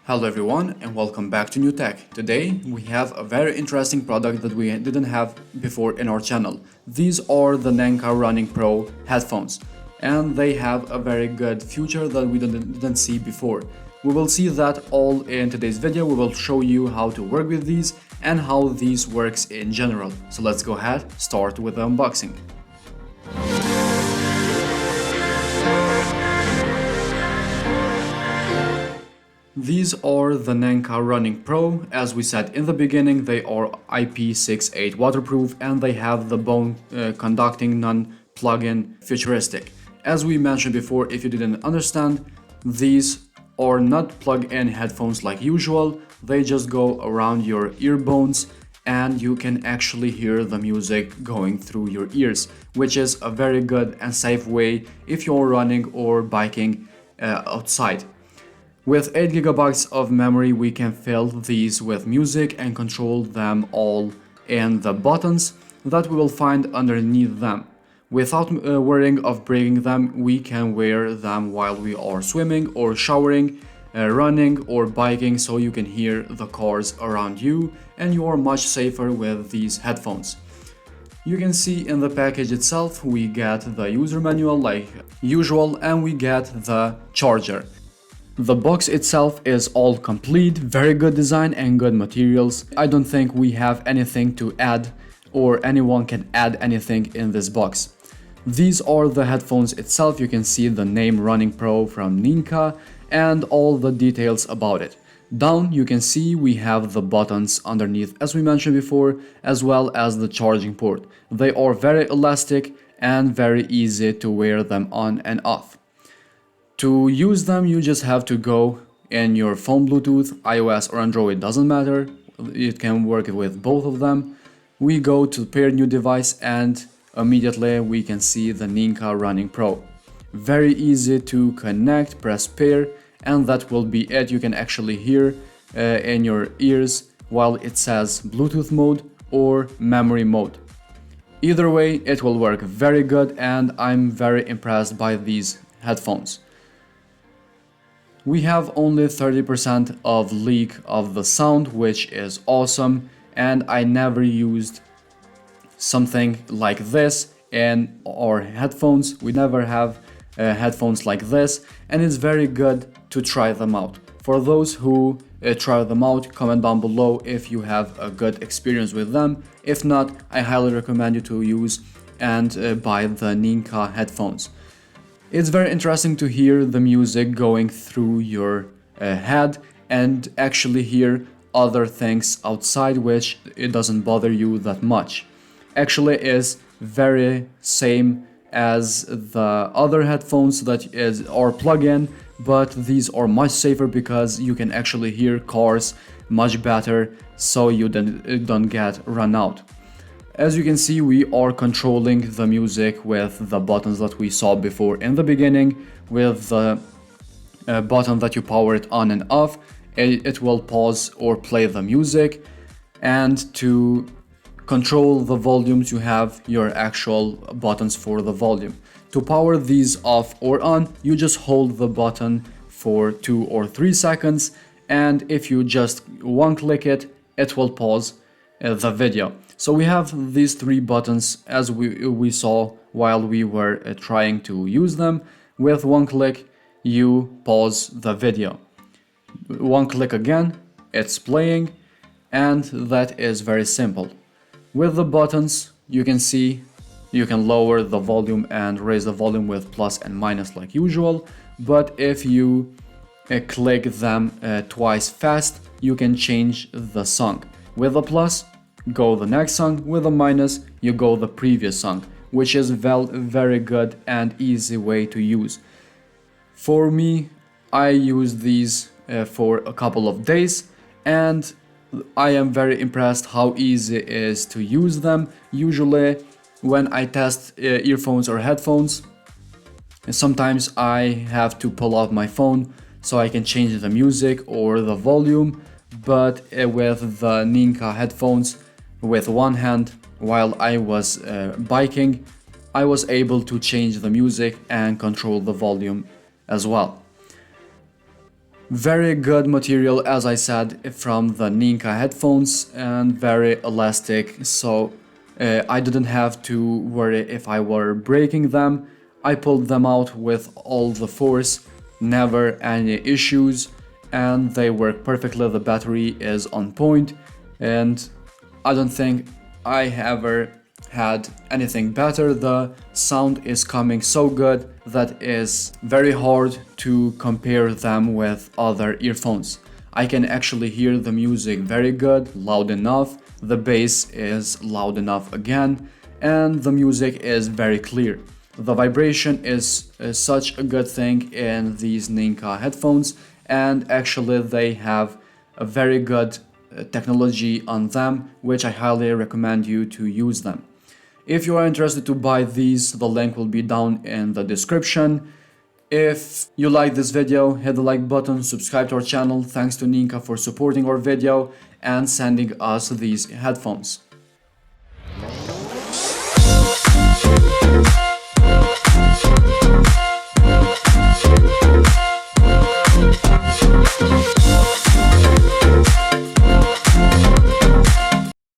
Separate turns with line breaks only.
Hello everyone and welcome back to New Tech. Today we have a very interesting product that we didn't have before in our channel. These are the Naenka Running Pro headphones and they have a very good feature that we didn't see before. We will see that all in today's video. We will show you how to work with these and how these works in general. So let's go ahead, start with the unboxing. These are the Naenka Running Pro. As we said in the beginning, they are IP68 waterproof and they have the bone conducting non-plug-in futuristic. As we mentioned before, if you didn't understand, these are not plug-in headphones like usual. They just go around your ear bones and you can actually hear the music going through your ears, which is a very good and safe way if you're running or biking outside. With 8 GB of memory, we can fill these with music and control them all in the buttons that we will find underneath them. Without worrying of breaking them, we can wear them while we are swimming or showering, running or biking, so you can hear the cars around you and you are much safer with these headphones. You can see in the package itself we get the user manual like usual and we get the charger. The box itself is all complete, very good design and good materials. I don't think we have anything to add or anyone can add anything in this box. These are the headphones itself. You can see the name Running Pro from Naenka and all the details about it. Down you can see we have the buttons underneath as we mentioned before, as well as the charging port. They are very elastic and very easy to wear them on and off. To use them, you just have to go in your phone Bluetooth, iOS or Android, doesn't matter. It can work with both of them. We go to pair new device and immediately we can see the Naenka Running Pro. Very easy to connect, press pair and that will be it. You can actually hear in your ears while it says Bluetooth mode or memory mode. Either way, it will work very good and I'm very impressed by these headphones. We have only 30% of leak of the sound, which is awesome, and I never used something like this in our headphones. We never have headphones like this, and it's very good to try them out. For those who try them out, comment down below if you have a good experience with them. If not, I highly recommend you to use and buy the Naenka headphones. It's very interesting to hear the music going through your head and actually hear other things outside, which it doesn't bother you that much. Actually is very same as the other headphones that are plug-in, but these are much safer because you can actually hear cars much better, so you don't get run out. As you can see, we are controlling the music with the buttons that we saw before in the beginning. With the button that you power it on and off, it will pause or play the music. And to control the volumes, you have your actual buttons for the volume. To power these off or on, you just hold the button for 2 or 3 seconds. And if you just one click it, it will pause the video. So we have these 3 buttons as we saw while we were trying to use them. With one click, you pause the video. One click again, it's playing, and that is very simple. With the buttons, you can see you can lower the volume and raise the volume with plus and minus like usual. But if you click them twice fast, you can change the song. With the plus, go the next song. With a minus, you go the previous song, which is very good and easy way to use. For me, I use these for a couple of days and I am very impressed how easy it is to use them. Usually when I test earphones or headphones, sometimes I have to pull out my phone so I can change the music or the volume, but with the Naenka headphones, with one hand while I was biking, I was able to change the music and control the volume as well. Very good material, as I said, from the Naenka headphones, and very elastic, so I didn't have to worry if I were breaking them. I pulled them out with all the force, never any issues, and they work perfectly. The battery is on point, and I don't think I ever had anything better. The sound is coming so good that is very hard to compare them with other earphones. I can actually hear the music very good, loud enough, the bass is loud enough again, and the music is very clear. The vibration is such a good thing in these Naenka headphones, and actually they have a very good technology on them, which I highly recommend you to use them. If you are interested to buy these, the link will be down in the description. If you like this video, hit the like button, subscribe to our channel. Thanks to Naenka for supporting our video and sending us these headphones.